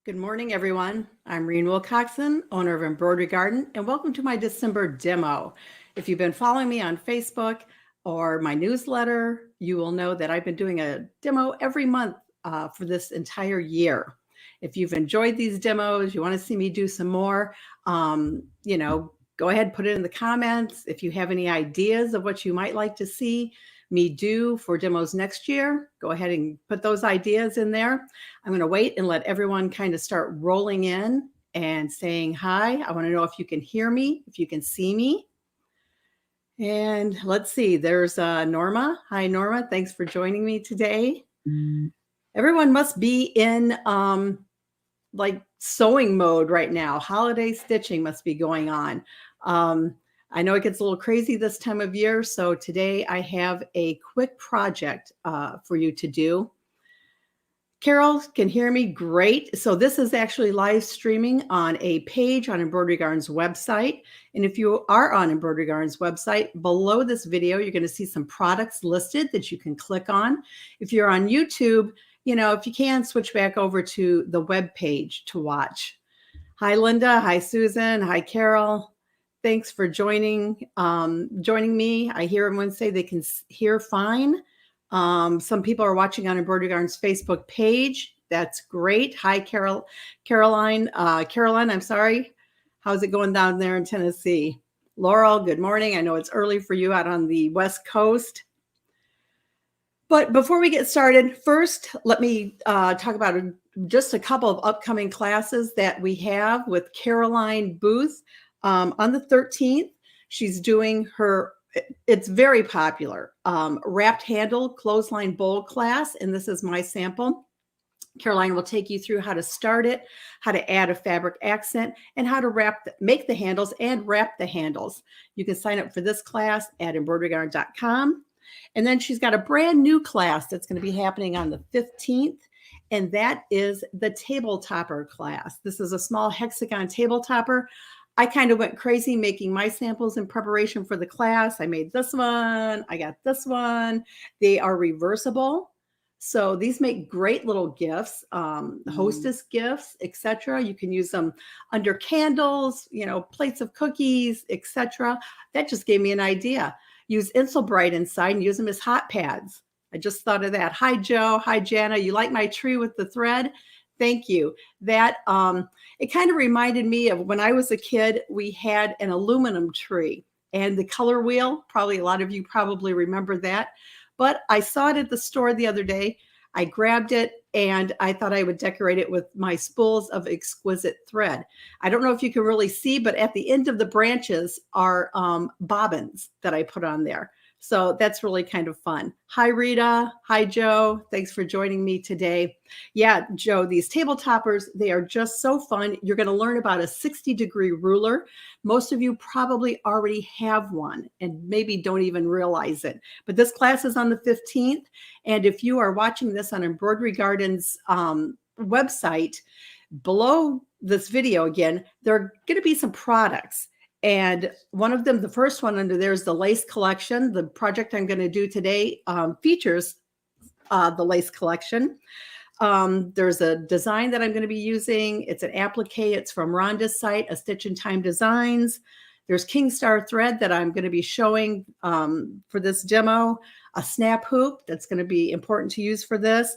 Good morning, everyone. I'm Reen Wilcoxon, owner of Embroidery Garden, and welcome to my December demo. If you've been following me on Facebook or my newsletter, you will know that I've been doing a demo every month for this entire year. If you've enjoyed these demos, you want to see me do some more, go ahead, put it in the comments. If you have any ideas of what you might like to see me do for demos next year, go ahead and put those ideas in there. I'm going to wait and let everyone kind of start rolling in and saying hi. I want to know if you can hear me, if you can see me. And let's see, there's Norma. Hi, Norma. Thanks for joining me today. Everyone must be in like sewing mode right now. Holiday stitching must be going on. I know it gets a little crazy this time of year, so today I have a quick project for you to do. Carol can hear me great. So this is actually live streaming on a page on Embroidery Garden's website. And if you are on Embroidery Garden's website, below this video, you're going to see some products listed that you can click on. If you're on YouTube, if you can, switch back over to the web page to watch. Hi, Linda. Hi, Susan. Hi, Carol. Thanks for joining me. I hear everyone say they can hear fine. Some people are watching on Embroidery Garden's Facebook page. That's great. Hi, Caroline, I'm sorry. How's it going down there in Tennessee? Laurel, good morning. I know it's early for you out on the West Coast. But before we get started, first, let me talk about just a couple of upcoming classes that we have with Caroline Booth. On the 13th, she's doing her, it's very popular, wrapped handle clothesline bowl class, and this is my sample. Caroline will take you through how to start it, how to add a fabric accent, and how to make the handles and wrap the handles. You can sign up for this class at embroiderygarden.com. And then she's got a brand new class that's going to be happening on the 15th, and that is the table topper class. This is a small hexagon table topper. I kind of went crazy making my samples in preparation for the class. I made this one. I got this one. They are reversible. So these make great little gifts, hostess gifts, etc. You can use them under candles, plates of cookies, etc. That just gave me an idea. Use Insulbright inside and use them as hot pads. I just thought of that. Hi, Joe. Hi, Jana. You like my tree with the thread? Thank you. That it kind of reminded me of when I was a kid, we had an aluminum tree and the color wheel. Probably a lot of you probably remember that. But I saw it at the store the other day. I grabbed it and I thought I would decorate it with my spools of exquisite thread. I don't know if you can really see, but at the end of the branches are bobbins that I put on there. So that's really kind of fun. Hi, Rita. Hi, Joe. Thanks for joining me today. Yeah, Joe, these table toppers, they are just so fun. You're going to learn about a 60-degree ruler. Most of you probably already have one and maybe don't even realize it. But this class is on the 15th. And if you are watching this on Embroidery Garden's website, below this video again, there are going to be some products. And one of them, the first one under there is the lace collection. The project I'm going to do today features the lace collection. There's a design that I'm going to be using. It's an applique. It's from Rhonda's site, A Stitch in Time Designs. There's Kingstar thread that I'm going to be showing for this demo. A snap hoop that's going to be important to use for this.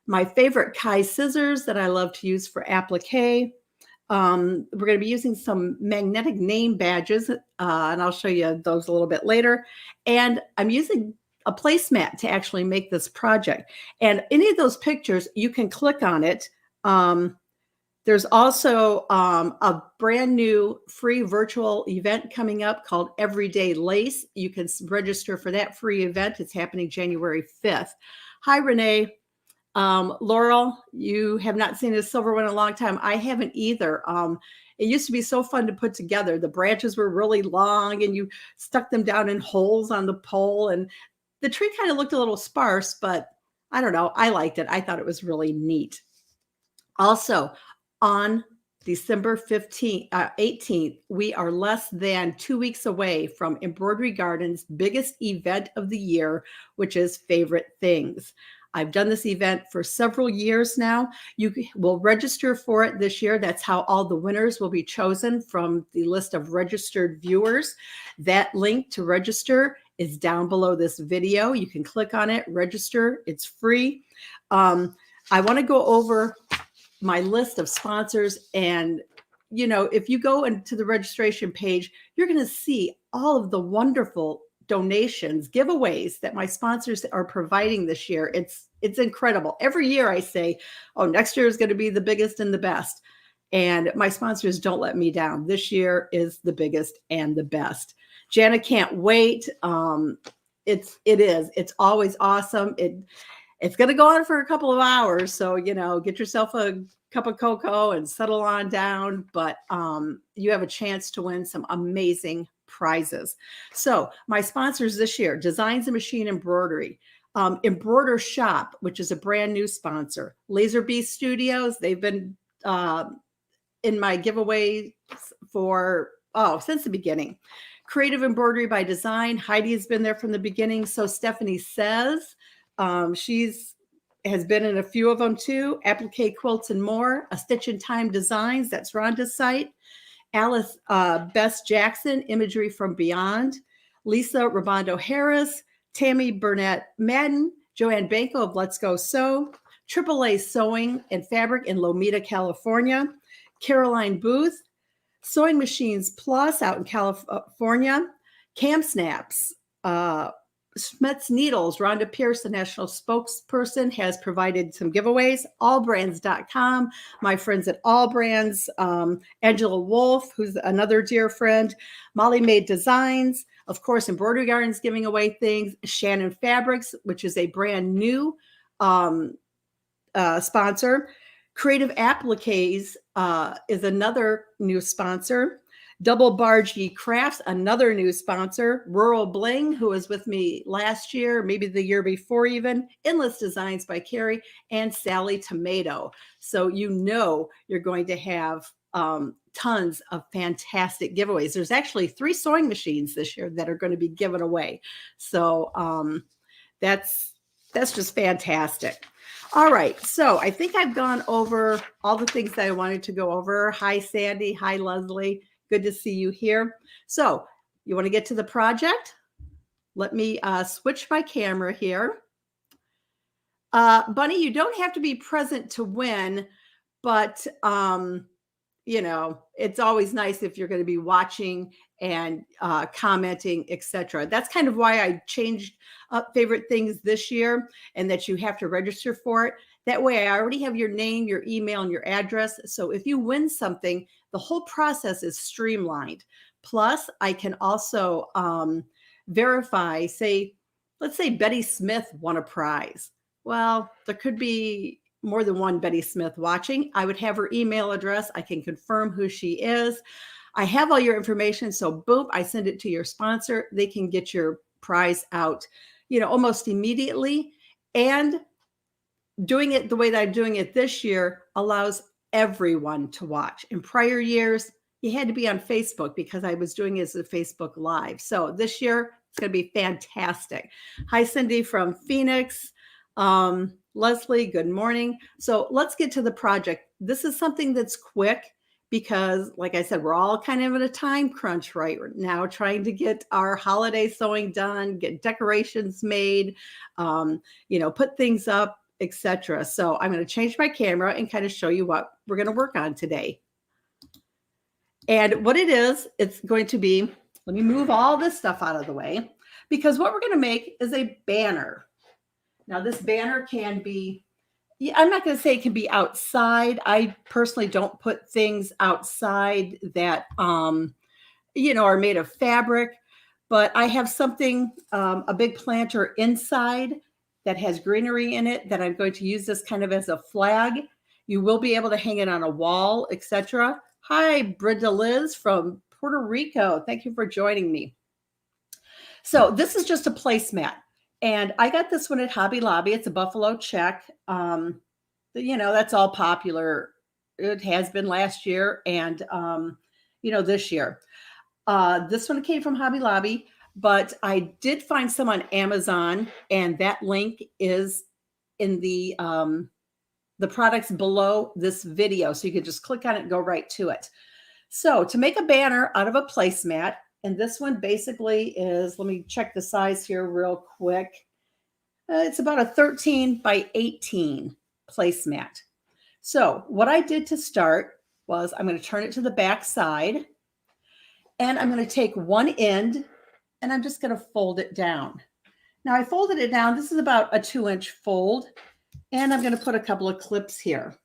My favorite Kai scissors that I love to use for applique. We're going to be using some magnetic name badges, and I'll show you those a little bit later. And I'm using a placemat to actually make this project. And any of those pictures, you can click on it. There's also a brand new free virtual event coming up called Everyday Lace. You can register for that free event. It's happening January 5th. Hi, Renee. Laurel, you have not seen a silver one in a long time. I haven't either. It used to be so fun to put together. The branches were really long and you stuck them down in holes on the pole, and the tree kind of looked a little sparse, but I don't know. I liked it. I thought it was really neat. Also, on December 18th, we are less than 2 weeks away from Embroidery Garden's biggest event of the year, which is Favorite Things. I've done this event for several years now. You will register for it this year. That's how all the winners will be chosen from the list of registered viewers. That link to register is down below this video. You can click on it, register. It's free. I want to go over my list of sponsors, and if you go into the registration page, you're going to see all of the wonderful donations, giveaways that my sponsors are providing this year. It's incredible. Every year I say, oh, next year is going to be the biggest and the best. And my sponsors don't let me down. This year is the biggest and the best. Jana can't wait. It's always awesome. It's going to go on for a couple of hours. So, get yourself a cup of cocoa and settle on down. But you have a chance to win some amazing prizes. So my sponsors this year, Designs and Machine Embroidery, Embroider Shop, which is a brand new sponsor, Laser Beast Studios. They've been in my giveaway since the beginning. Creative Embroidery by Design. Heidi has been there from the beginning. So Stephanie says, has been in a few of them too. Applique Quilts and More, A Stitch in Time Designs. That's Rhonda's site. Alice Bess Jackson, Imagery from Beyond. Lisa Rabondo Harris, Tammy Burnett Madden, Joanne Banco of Let's Go Sew, AAA Sewing and Fabric in Lomita, California. Caroline Booth, Sewing Machines Plus out in California. Cam Snaps, Smets Needles, Rhonda Pierce, the national spokesperson, has provided some giveaways. Allbrands.com, my friends at All Brands, Angela Wolf, who's another dear friend, Molly Made Designs, of course, Embroidery Gardens giving away things, Shannon Fabrics, which is a brand new sponsor. Creative Appliques is another new sponsor. Double Bargee Crafts, another new sponsor. Rural Bling, who was with me last year, maybe the year before even. Endless Designs by Carrie, and Sally Tomato. So you're going to have tons of fantastic giveaways. There's actually 3 sewing machines this year that are going to be given away. So that's just fantastic. All right, so I think I've gone over all the things that I wanted to go over. Hi, Sandy. Hi, Leslie. Good to see you here. So you want to get to the project? Let me switch my camera here. Bunny, you don't have to be present to win, but it's always nice if you're going to be watching and commenting, etc. That's kind of why I changed up favorite things this year, and that you have to register for it. That way I already have your name, your email, and your address. So if you win something, the whole process is streamlined. Plus, I can also verify, let's say Betty Smith won a prize. Well, there could be more than one Betty Smith watching. I would have her email address. I can confirm who she is. I have all your information. So boom, I send it to your sponsor. They can get your prize out, almost immediately. And doing it the way that I'm doing it this year allows everyone to watch. In prior years, you had to be on Facebook because I was doing it as a Facebook Live. So this year, it's going to be fantastic. Hi, Cindy from Phoenix. Leslie, good morning. So let's get to the project. This is something that's quick because, like I said, we're all kind of in a time crunch right now, trying to get our holiday sewing done, get decorations made, put things up, etc. So I'm going to change my camera and kind of show you what we're going to work on today. And what it is, it's going to be, let me move all this stuff out of the way, because what we're going to make is a banner. Now this banner can be, I'm not going to say it can be outside. I personally don't put things outside that, are made of fabric, but I have something, a big planter inside that has greenery in it that I'm going to use this kind of as a flag. You will be able to hang it on a wall, etc. Hi, Brenda Liz from Puerto Rico. Thank you for joining me. So this is just a placemat. And I got this one at Hobby Lobby. It's a buffalo check. That's all popular. It has been last year and, this year. This one came from Hobby Lobby, but I did find some on Amazon, and that link is in the products below this video. So you can just click on it and go right to it. So to make a banner out of a placemat, and this one basically is, let me check the size here real quick. It's about a 13 by 18 placemat. So what I did to start was I'm going to turn it to the back side, and I'm going to take one end and I'm just going to fold it down. Now I folded it down. This is about a 2-inch fold, and I'm going to put a couple of clips here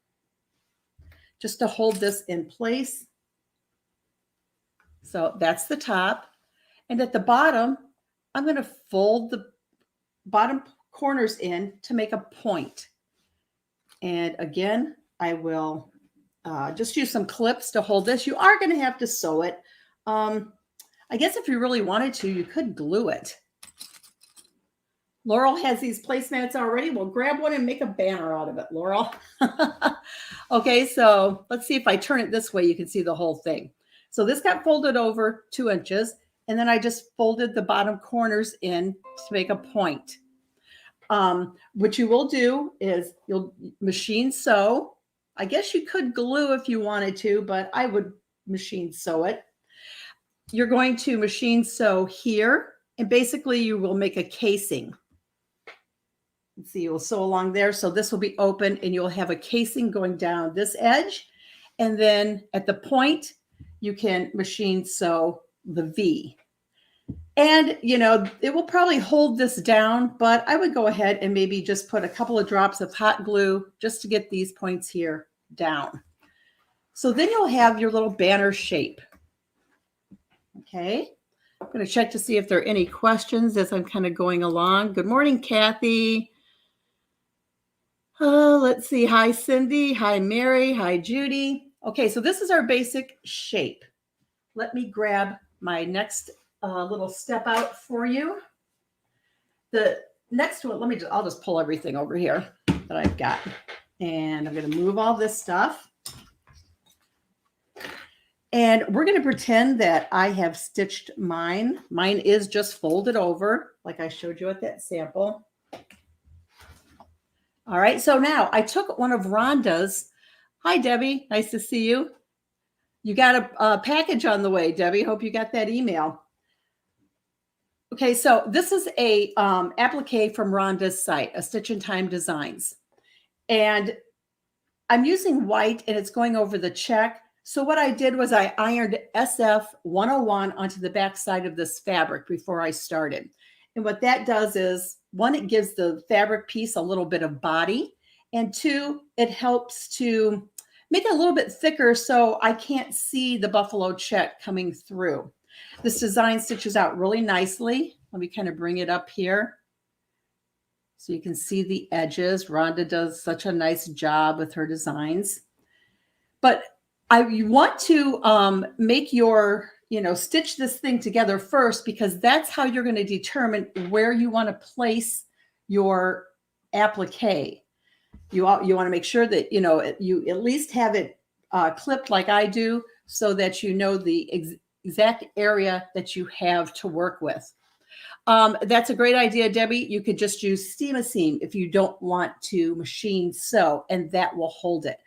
just to hold this in place. So that's the top. And at the bottom, I'm going to fold the bottom corners in to make a point. And again, I will just use some clips to hold this. You are going to have to sew it. I guess if you really wanted to, you could glue it. Laurel has these placemats already. Well, grab one and make a banner out of it, Laurel. Okay, so let's see if I turn it this way, you can see the whole thing. So this got folded over 2 inches, and then I just folded the bottom corners in to make a point. What you will do is you'll machine sew. I guess you could glue if you wanted to, but I would machine sew it. You're going to machine sew here, and basically you will make a casing. Let's see, you'll sew along there. So this will be open, and you'll have a casing going down this edge. And then at the point, you can machine sew the V. And, you know, it will probably hold this down, but I would go ahead and maybe just put a couple of drops of hot glue just to get these points here down. So then you'll have your little banner shape. Okay. I'm going to check to see if there are any questions as I'm kind of going along. Good morning, Kathy. Let's see. Hi, Cindy. Hi, Mary. Hi, Judy. Okay, so this is our basic shape. Let me grab my next little step out for you. The next one, I'll just pull everything over here that I've got. And I'm going to move all this stuff. And we're going to pretend that I have stitched mine. Mine is just folded over, like I showed you at that sample. All right, so now I took one of Rhonda's. Hi, Debbie. Nice to see you. You got a package on the way, Debbie. Hope you got that email. Okay, so this is a applique from Rhonda's site, a Stitch in Time Designs. And I'm using white, and it's going over the check. So what I did was I ironed SF 101 onto the back side of this fabric before I started. And what that does is, one, it gives the fabric piece a little bit of body, and two, it helps to make it a little bit thicker so I can't see the buffalo check coming through. This design stitches out really nicely. Let me kind of bring it up here so you can see the edges. Rhonda does such a nice job with her designs. But you want to make your, stitch this thing together first, because that's how you're going to determine where you want to place your applique. You want to make sure that, you at least have it clipped like I do, so that you know the exact area that you have to work with. That's a great idea, Debbie. You could just use steam a seam if you don't want to machine sew, and that will hold it.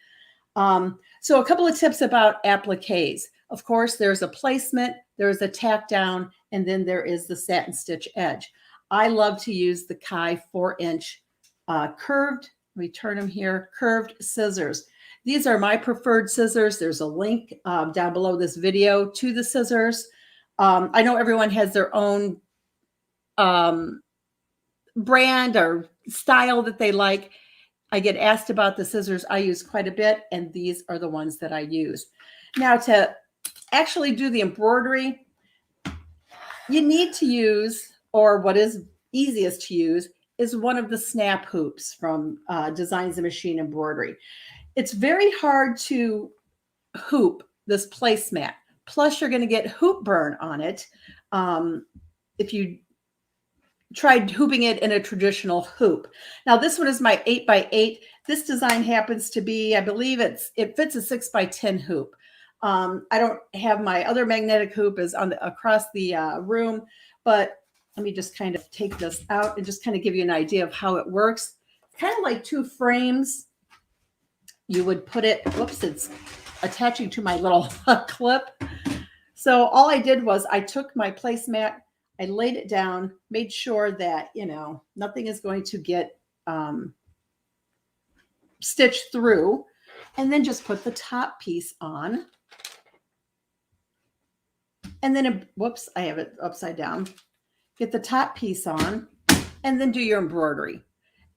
So a couple of tips about appliques. Of course, there's a placement, there's a tack down, and then there is the satin stitch edge. I love to use the Kai 4-inch curved, let me turn them here, curved scissors. These are my preferred scissors. There's a link down below this video to the scissors. I know everyone has their own brand or style that they like. I get asked about the scissors I use quite a bit, and these are the ones that I use. Now, to actually do the embroidery, you need to use, or what is easiest to use, is one of the snap hoops from Designs and Machine Embroidery. It's very hard to hoop this placemat. Plus, you're going to get hoop burn on it if you tried hooping it in a traditional hoop. Now, this one is my 8x8. This design happens to be, I believe it fits a 6x10 hoop. I don't have my other magnetic hoop is across the room, but let me just kind of take this out and just kind of give you an idea of how it works. kind of like two frames. You would put it, whoops, it's attaching to my little clip. So all I did was I took my placemat, I laid it down, made sure that, nothing is going to get stitched through, and then just put the top piece on. And then, whoops, I have it upside down. Get the top piece on, and then do your embroidery.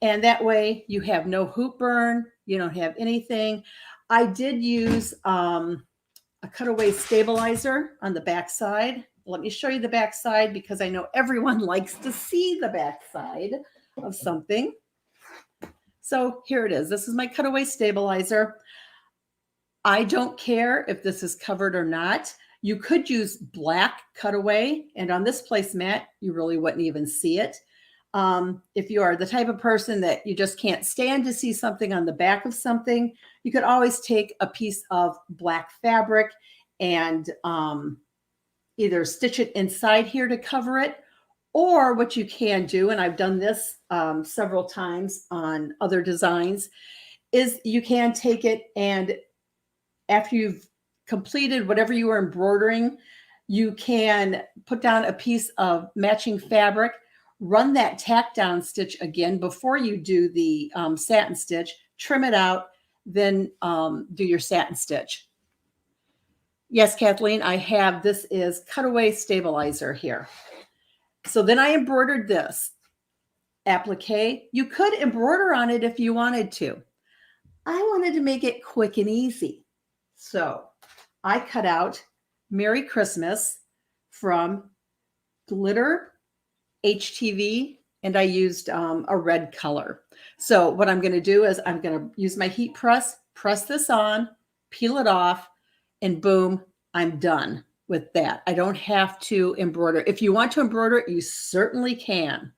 And that way you have no hoop burn. You don't have anything. I did use a Cutaway Stabilizer on the back side. Let me show you the back side because I know everyone likes to see the back side of something. So here it is. This is my Cutaway Stabilizer. I don't care if this is covered or not. You could use black Cutaway, and on this placemat, you really wouldn't even see it. If you are the type of person that you just can't stand to see something on the back of something, you could always take a piece of black fabric and either stitch it inside here to cover it, or what you can do, and I've done this several times on other designs, is you can take it and after you've completed whatever you were embroidering, you can put down a piece of matching fabric, run that tack down stitch again before you do the satin stitch, trim it out, then do your satin stitch. Yes, Kathleen, I have, this is Cutaway Stabilizer here. So then I embroidered this applique. You could embroider on it if you wanted to. I wanted to make it quick and easy. So I cut out Merry Christmas from Glitter HTV, and I used a red color. So what I'm going to do is I'm going to use my heat press this on, peel it off, and boom, I'm done with that. I don't have to embroider. If you want to embroider, you certainly can.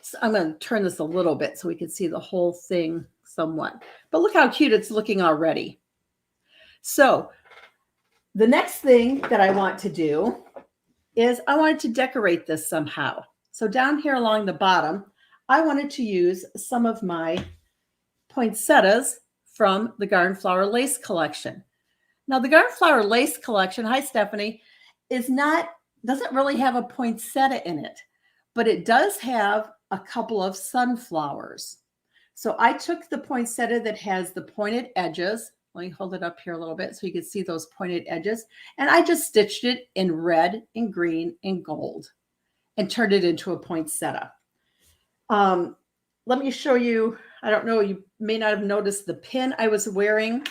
So I'm going to turn this a little bit so we can see the whole thing somewhat. But look how cute it's looking already. So the next thing that I want to do is I wanted to decorate this somehow. So down here along the bottom, I wanted to use some of my poinsettias from the Garden Flower Lace collection. Now the Garden Flower Lace collection, hi Stephanie, doesn't really have a poinsettia in it, but it does have a couple of sunflowers. So I took the poinsettia that has the pointed edges. Let me hold it up here a little bit so you can see those pointed edges. And I just stitched it in red and green and gold and turned it into a poinsettia. Let me show you, I don't know, you may not have noticed the pin I was wearing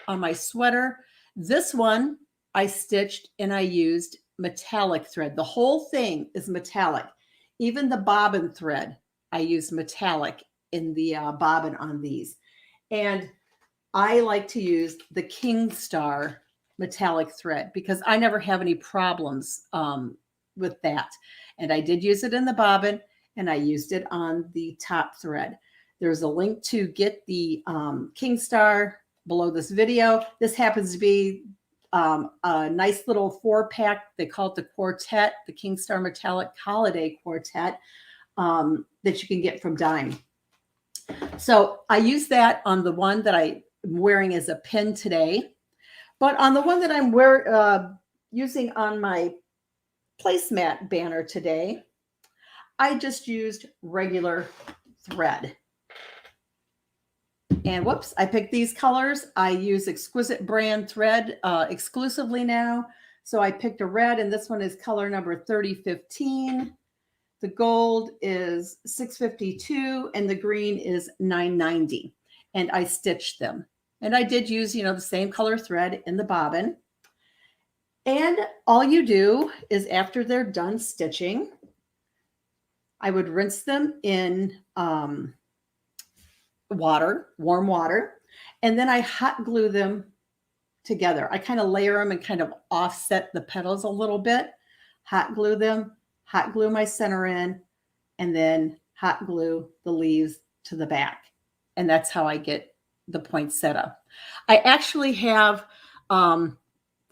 on my sweater. This one I stitched and I used metallic thread. The whole thing is metallic. Even the bobbin thread, I used metallic in the bobbin on these. And I like to use the King Star metallic thread because I never have any problems with that. And I did use it in the bobbin and I used it on the top thread. There's a link to get the King Star below this video. This happens to be a nice little 4-pack. They call it the Quartet, the King Star Metallic Holiday Quartet that you can get from Dime. So I use that on the one that I'm wearing as a pin today. But on the one that I'm using on my placemat banner today, I just used regular thread. And whoops, I picked these colors. I use Exquisite brand thread exclusively now. So I picked a red, and this one is color number 3015. The gold is 652, and the green is 990. And I stitched them. And I did use, the same color thread in the bobbin. And all you do is after they're done stitching, I would rinse them in water, warm water, and then I hot glue them together. I kind of layer them and kind of offset the petals a little bit, hot glue them, hot glue my center in, and then hot glue the leaves to the back. And that's how I get the poinsettia. I actually have, I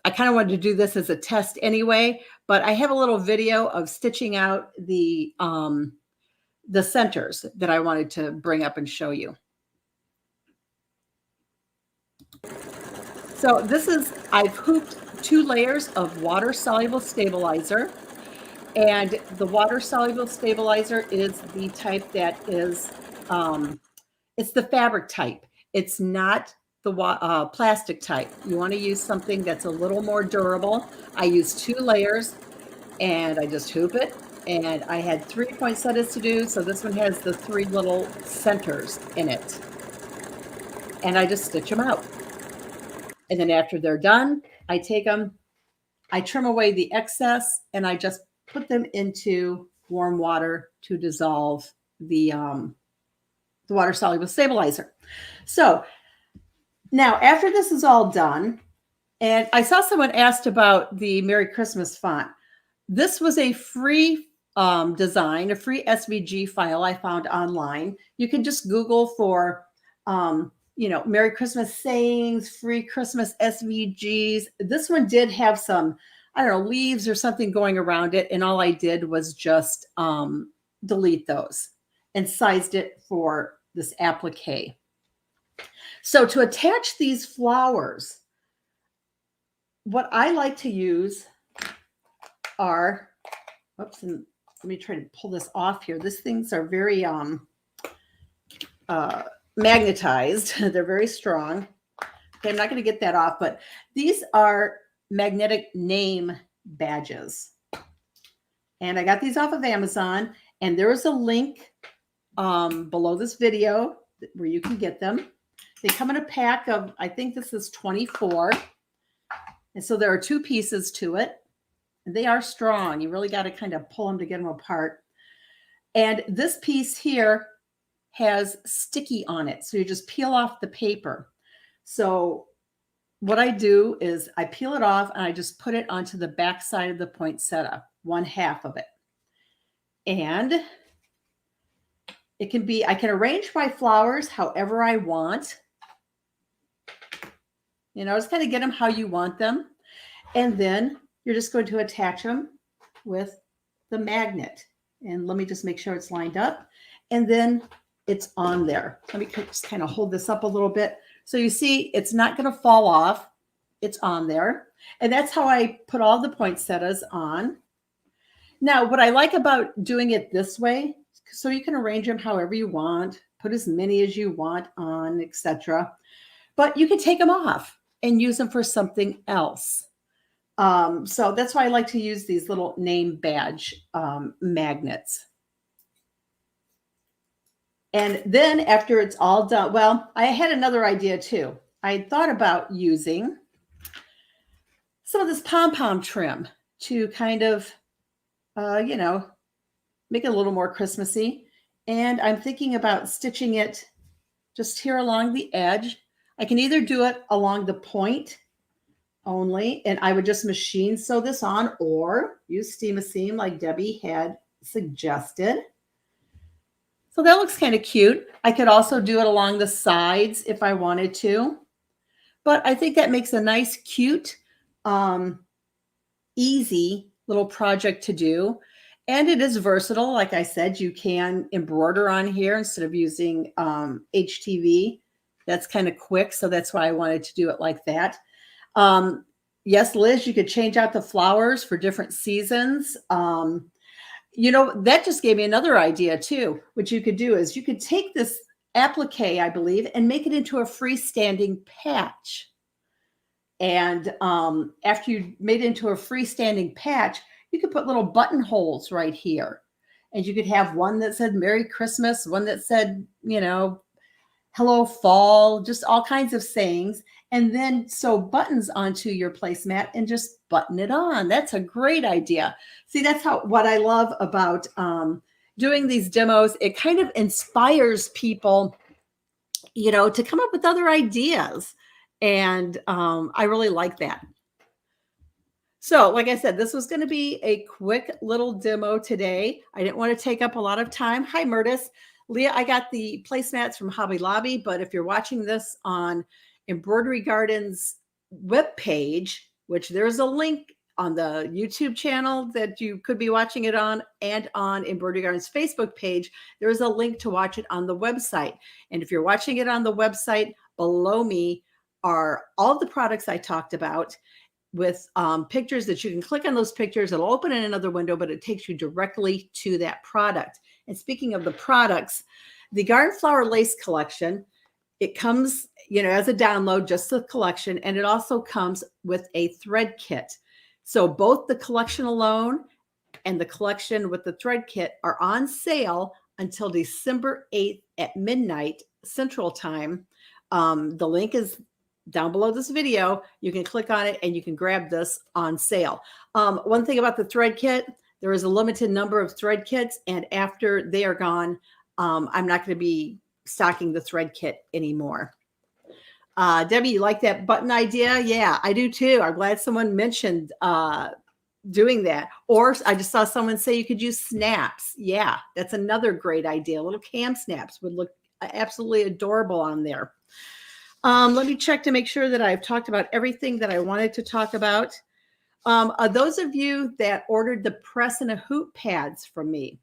kind of wanted to do this as a test anyway, but I have a little video of stitching out the the centers that I wanted to bring up and show you. So this is, I've hooped 2 layers of water-soluble stabilizer. And the water-soluble stabilizer is the type that is, it's the fabric type. It's not the plastic type. You want to use something that's a little more durable. I use 2 layers and I just hoop it. And I had 3 poinsettias to do. So this one has the 3 little centers in it. And I just stitch them out. And then after they're done, I take them, I trim away the excess, and I just put them into warm water to dissolve the water-soluble stabilizer. So now after this is all done, and I saw someone asked about the Merry Christmas font. This was a free design, a free SVG file I found online. You can just Google for, Merry Christmas sayings, free Christmas SVGs. This one did have some, I don't know, leaves or something going around it. And all I did was just delete those and sized it for this applique. So to attach these flowers, what I like to use are, oops, and let me try to pull this off here. These things are very magnetized. They're very strong. Okay, I'm not going to get that off, but these are magnetic name badges. And I got these off of Amazon, and there is a link below this video where you can get them. They come in a pack of, I think this is 24. And so there are 2 pieces to it. And they are strong. You really got to kind of pull them to get them apart. And this piece here has sticky on it. So you just peel off the paper. So what I do is I peel it off and I just put it onto the back side of the poinsettia, 1/2 of it. And it can be, I can arrange my flowers however I want. Just kind of get them how you want them. And then you're just going to attach them with the magnet. And let me just make sure it's lined up. And then it's on there. Let me just kind of hold this up a little bit. So you see, it's not going to fall off. It's on there. And that's how I put all the poinsettias on. Now, what I like about doing it this way, so you can arrange them however you want, put as many as you want on, etc. But you can take them off and use them for something else. So that's why I like to use these little name badge magnets. And then after it's all done, well, I had another idea too. I had thought about using some of this pom-pom trim to kind of, make it a little more Christmassy. And I'm thinking about stitching it just here along the edge. I can either do it along the point only, and I would just machine sew this on, or use steam a seam like Debbie had suggested. So that looks kind of cute. I could also do it along the sides if I wanted to. But I think that makes a nice, cute, easy little project to do. And it is versatile. Like I said, you can embroider on here instead of using HTV. That's kind of quick. So that's why I wanted to do it like that. Yes, Liz, you could change out the flowers for different seasons. That just gave me another idea too. What you could do is you could take this applique, I believe, and make it into a freestanding patch. And after you made it into a freestanding patch, you could put little buttonholes right here. And you could have one that said Merry Christmas, one that said, hello fall, just all kinds of sayings. And then sew buttons onto your placemat and just button it on. That's a great idea. See, that's what I love about doing these demos. It kind of inspires people, to come up with other ideas. And I really like that. So, like I said, this was going to be a quick little demo today. I didn't want to take up a lot of time. Hi, Murtis. Leah, I got the placemats from Hobby Lobby, but if you're watching this on Embroidery Garden's webpage, which there's a link on the YouTube channel that you could be watching it on, and on Embroidery Garden's Facebook page, there is a link to watch it on the website. And if you're watching it on the website, below me are all the products I talked about, with pictures that you can click on those pictures. It'll open in another window, but it takes you directly to that product. And speaking of the products, the Garden Flower Lace collection, it comes, as a download, just the collection, and it also comes with a thread kit. So both the collection alone and the collection with the thread kit are on sale until December 8th at midnight Central Time. The link is down below this video. You can click on it and you can grab this on sale. One thing about the thread kit, there is a limited number of thread kits, and after they are gone, I'm not going to be stocking the thread kit anymore. Debbie, you like that button idea? Yeah, I do too. I'm glad someone mentioned doing that. Or I just saw someone say you could use snaps. Yeah, that's another great idea. Little cam snaps would look absolutely adorable on there. Let me check to make sure that I've talked about everything that I wanted to talk about. Those of you that ordered the press and a hoop pads from me,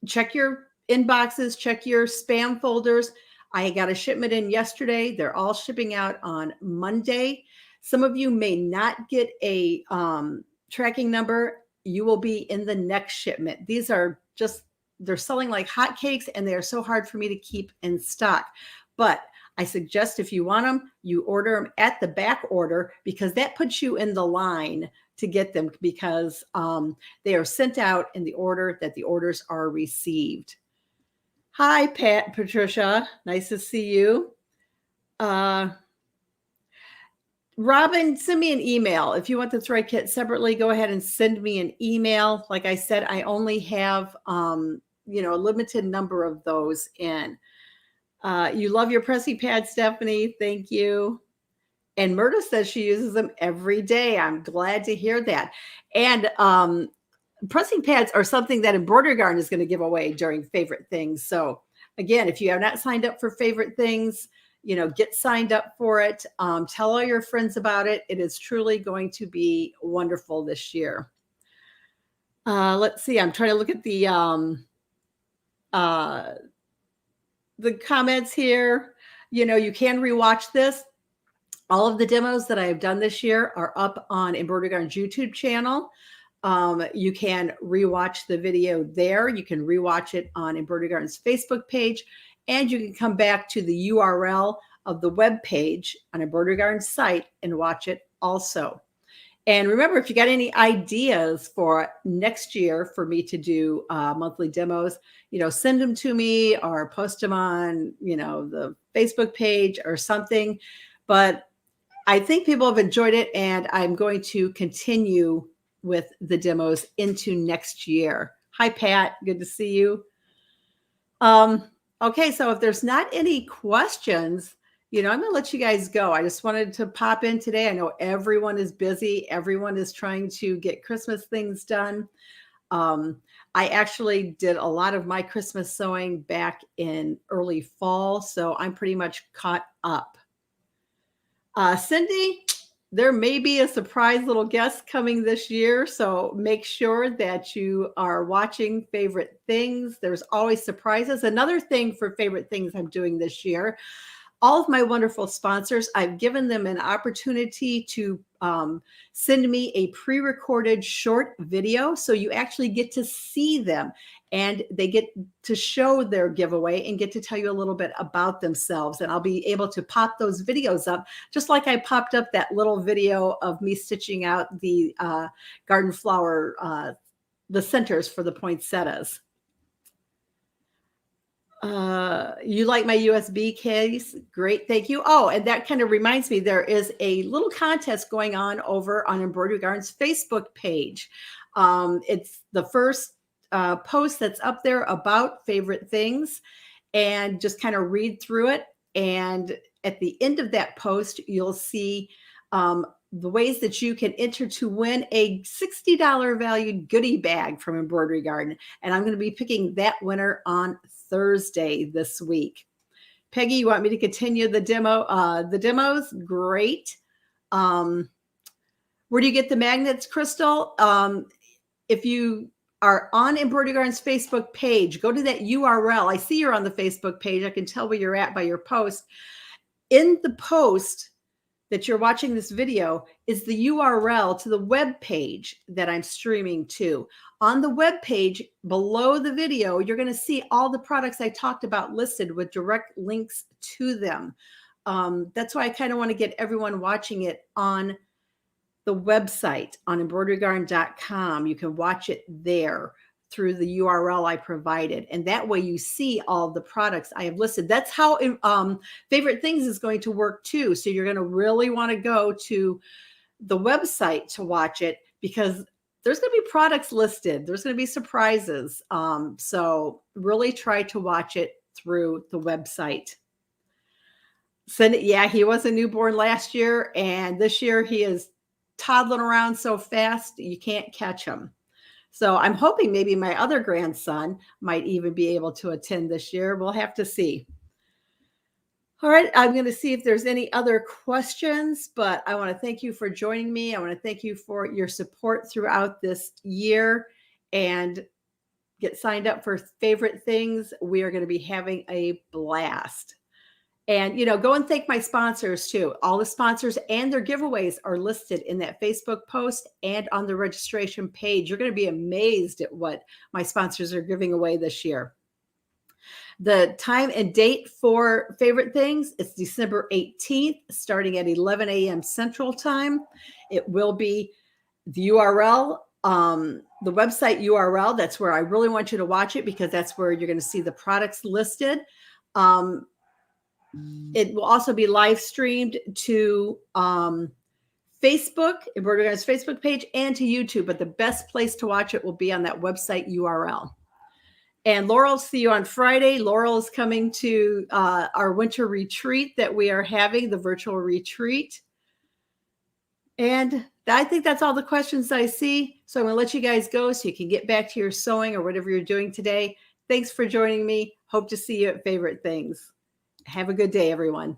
check your inboxes, check your spam folders. I got a shipment in yesterday. They're all shipping out on Monday. Some of you may not get a tracking number. You will be in the next shipment. These are they're selling like hotcakes, and they are so hard for me to keep in stock. But I suggest if you want them, you order them at the back order, because that puts you in the line to get them, because they are sent out in the order that the orders are received. Hi, Patricia. Nice to see you. Robin, send me an email. If you want the thread kit separately, go ahead and send me an email. Like I said, I only have, a limited number of those in. You love your pressing pads, Stephanie. Thank you. And Myrta says she uses them every day. I'm glad to hear that. And pressing pads are something that Embroidery Garden is going to give away during Favorite Things. So again, if you have not signed up for Favorite Things, get signed up for it. Tell all your friends about it. It is truly going to be wonderful this year. Let's see. I'm trying to look at the comments here. You can rewatch this. All of the demos that I have done this year are up on Embroidery Garden's YouTube channel. You can rewatch the video there. You can rewatch it on Embroidery Garden's Facebook page, and you can come back to the URL of the web page on Embroidery Garden's site and watch it also. And remember, if you got any ideas for next year for me to do monthly demos, send them to me or post them on, the Facebook page or something. But I think people have enjoyed it, and I'm going to continue with the demos into next year. Hi, Pat. Good to see you. Okay, so if there's not any questions, I'm going to let you guys go. I just wanted to pop in today. I know everyone is busy. Everyone is trying to get Christmas things done. I actually did a lot of my Christmas sewing back in early fall, so I'm pretty much caught up. Cindy, there may be a surprise little guest coming this year, so make sure that you are watching Favorite Things. There's always surprises. Another thing for Favorite Things I'm doing this year, all of my wonderful sponsors, I've given them an opportunity to send me a pre-recorded short video, so you actually get to see them, and they get to show their giveaway and get to tell you a little bit about themselves. And I'll be able to pop those videos up, just like I popped up that little video of me stitching out the garden flower, the centers for the poinsettias. You like my USB case? Great, thank you. Oh, and that kind of reminds me, there is a little contest going on over on Embroidery Garden's Facebook page. It's the first post that's up there about Favorite Things, and just kind of read through it. And at the end of that post, you'll see the ways that you can enter to win a $60 valued goodie bag from Embroidery Garden. And I'm going to be picking that winner on Thursday this week. Peggy, you want me to continue the demos? Great. Where do you get the magnets, Crystal? If you are on Embroidery Garden's Facebook page, go to that URL. I see you're on the Facebook page. I can tell where you're at by your post. In the post that you're watching this video is the URL to the web page that I'm streaming to. On the web page below the video, you're going to see all the products I talked about listed with direct links to them. That's why I kind of want to get everyone watching it on the website on embroiderygarden.com. You can watch it there through the URL I provided. And that way you see all the products I have listed. That's how Favorite Things is going to work too. So you're going to really want to go to the website to watch it, because there's going to be products listed. There's going to be surprises. So really try to watch it through the website. Yeah, he was a newborn last year, and this year he is toddling around so fast you can't catch him. So I'm hoping maybe my other grandson might even be able to attend this year. We'll have to see. All right, I'm going to see if there's any other questions, but I want to thank you for joining me. I want to thank you for your support throughout this year, and get signed up for Favorite Things. We are going to be having a blast. And, go and thank my sponsors too. All the sponsors and their giveaways are listed in that Facebook post and on the registration page. You're going to be amazed at what my sponsors are giving away this year. The time and date for Favorite Things is December 18th, starting at 11 a.m. Central Time. It will be the URL, the website URL. That's where I really want you to watch it, because that's where you're going to see the products listed. It will also be live streamed to Facebook, Embroidery Garden's Facebook page, and to YouTube. But the best place to watch it will be on that website URL. And Laurel, see you on Friday. Laurel is coming to our winter retreat that we are having, the virtual retreat. And I think that's all the questions I see. So I'm going to let you guys go so you can get back to your sewing or whatever you're doing today. Thanks for joining me. Hope to see you at Favorite Things. Have a good day, everyone.